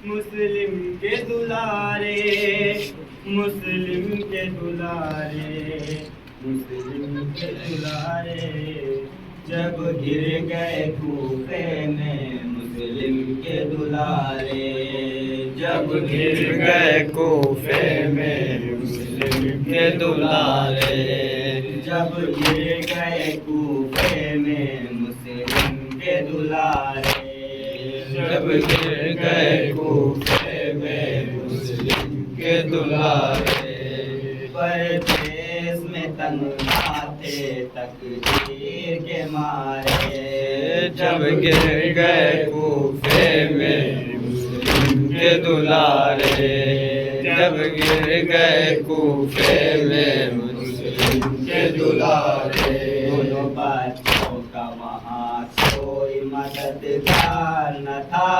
मुस्लिम के दुलारे, मुस्लिम के दुलारे, मुस्लिम के दुलारे। जब गिर गए कूफे में मुस्लिम के दुलारे, जब गिर गए कूफे में मुस्लिम के दुलारे, जब गिर गए कूफे में मुस्लिम के दुलारे, जब गिर गए कूफे में मुस्लिम के दुलारे। परदेश में तन्हा थे तकदीर के मारे, जब गिर गए कूफे में मुस्लिम के दुलारे, जब गिर गए कूफे में मुस्लिम के दुलारे। दोनों बच्चों का वहाँ कोई मददगार न था,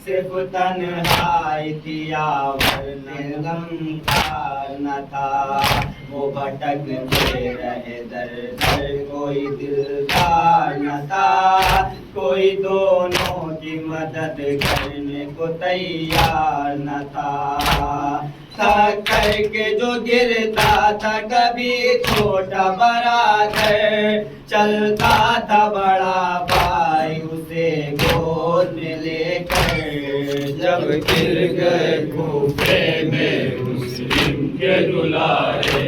सिर्फ तन्हाई थी वरना गमखार न था। वो भटकते रहे दर दर, कोई दिलदार न था, कोई दोनों की मदद करने को तैयार न था। थक करके जो गिरता था कभी छोटा बड़ा घर, चलता था बड़ा भाई उसे गोद में लेकर। जब गिर गए कूफे में मुस्लिम के दुलारे,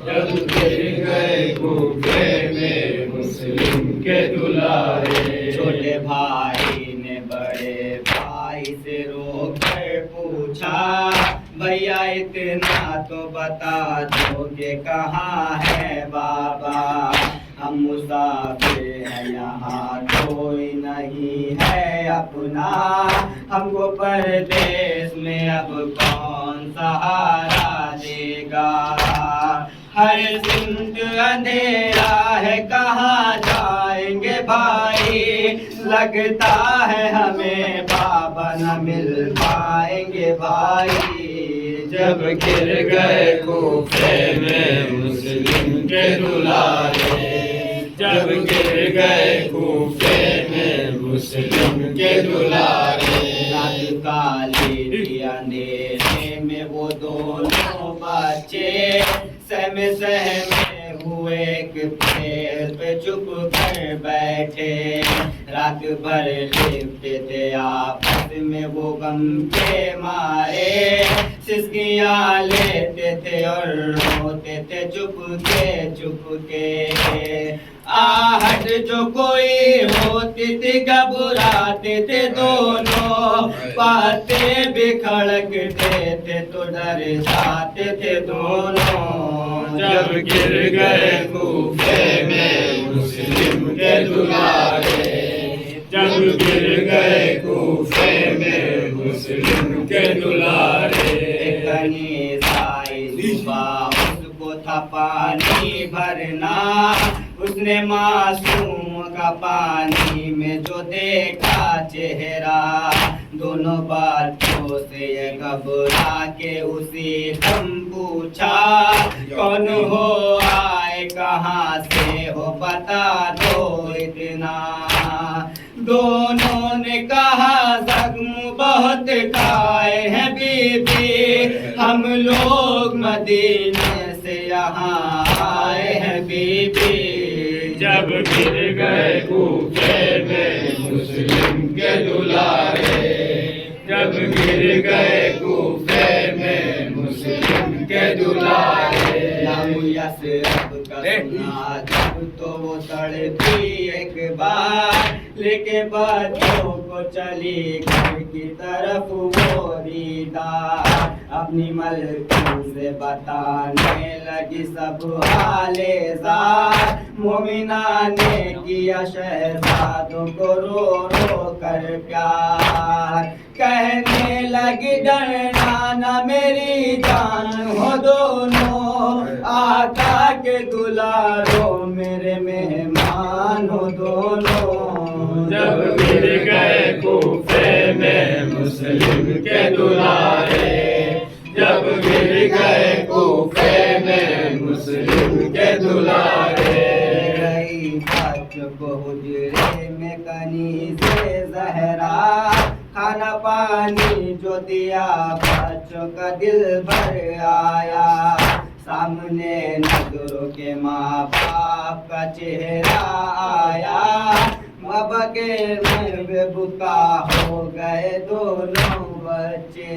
जब गिर गए कूफे में मुस्लिम के दुलारे। छोटे भाई ने बड़े भाई से रोक कर पूछा, भैया इतना तो बता दो कि कहाँ है बाबा, हम मुसाफिर हैं यहाँ कोई नहीं है अपना, हमको परदेश में अब कौन सहारा देगा। हर सिमत अंधेरा है कहाँ जाएंगे भाई, लगता है हमें बाबा न मिल पाएंगे भाई। जब गिर गए कूफे में मुस्लिम के दुलारे, जब गिर गए कूफे में मुस्लिम के दुलारे। रात काली थी अंधेरे में वो दोनों बच्चे सहमे सहमे हुए एक पेड़ पे चुप कर बैठे। रात भर लिपटे थे आपस में वो गम के मारे, सिसकियाँ लेते थे और रोते थे चुपके चुपके। आहट जो कोई होती थी घबराते थे दोनों, बातें भी खड़कते थे तो डर जाते थे दोनों। जब गिर गए कूफे में मुस्लिम के दुलारे, जब गिर गए कूफे में मुस्लिम के दुलारे। कनी साई सुबह उसको था पानी भरना, उसने मासूम का पानी में जो देखा चेहरा, दोनों बच्चों से ये घबरा के उसी दम पूछा, कौन हो आए कहाँ से हो बता दो इतना। दोनों ने कहा जख्म बहुत खाए हैं बीबी, हम लोग मदीने से यहाँ आए हैं बीबी। जब गिर गए कूफे में मुस्लिम के दुलारे, जब गिर गए कूफे में मुस्लिम के दुलारे। यशरफ का सुना जब तो वो तड़पी एक बार, लेके बच्चों को चली घर की तरफ वो दीदार। अपनी मलकूं से बताने लगी सब हाले ज़ात, मोमिना ने किया शहजादों को रो रो कर प्यार। कहने लगी डरना न मेरी जान हो दोनों, आका के दुलारों मेरे मेहमान हो दोनों। जब गिर गए कूफे में मुस्लिम के दुलारे, जब गिर गए कूफे में मुस्लिम के दुलारे। बच्चों को हुजरे में कनी से जहरा खाना पानी जो दिया बच्चों का दिल भर आया। सामने नजरों के माँ बाप का चेहरा आया। बाबा के महबूबा हो गए दोनों बच्चे।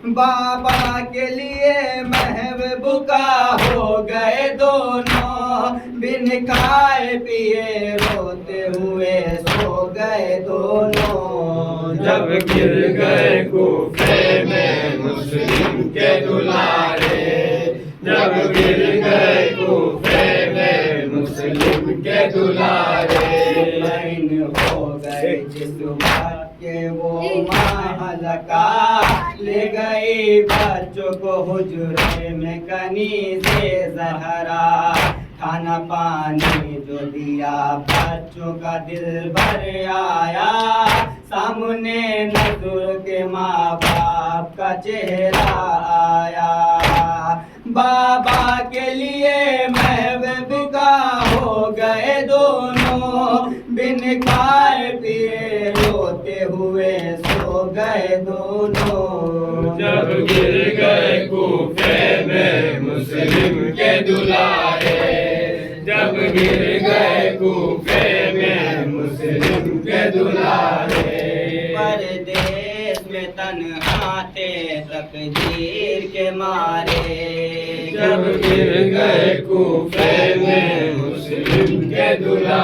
बाबा के लिए महबूबा हो गए दोनों। बिन खाए पिए रोते हुए सो गए दोनों। जब गिर गए कूफे में मुस्लिम के दुलारे, जब गिर गए कूफे में मुस्लिम के दुलारे। मुतमईन हो गए जिस बात के वो महलका। ले गई बच्चों को हुजरे में कनी से ज़हरा। खाना पानी जो दिया बच्चों का दिल भर आया। सामने नजर के माँ बाप का चेहरा आया। बाबा के लिए महबूबा हो गए दोनों। बिन खाए पिए रोते हुए सो गए दोनों। जब गिर गए कूफे में मुस्लिम के दुलारे, जब गिर गए कूफे में मुस्लिम के दुलारे। परदेश में तन्हा थे तकदीर के मारे। जब गिर गए कूफे में मुस्लिम के दुलारे।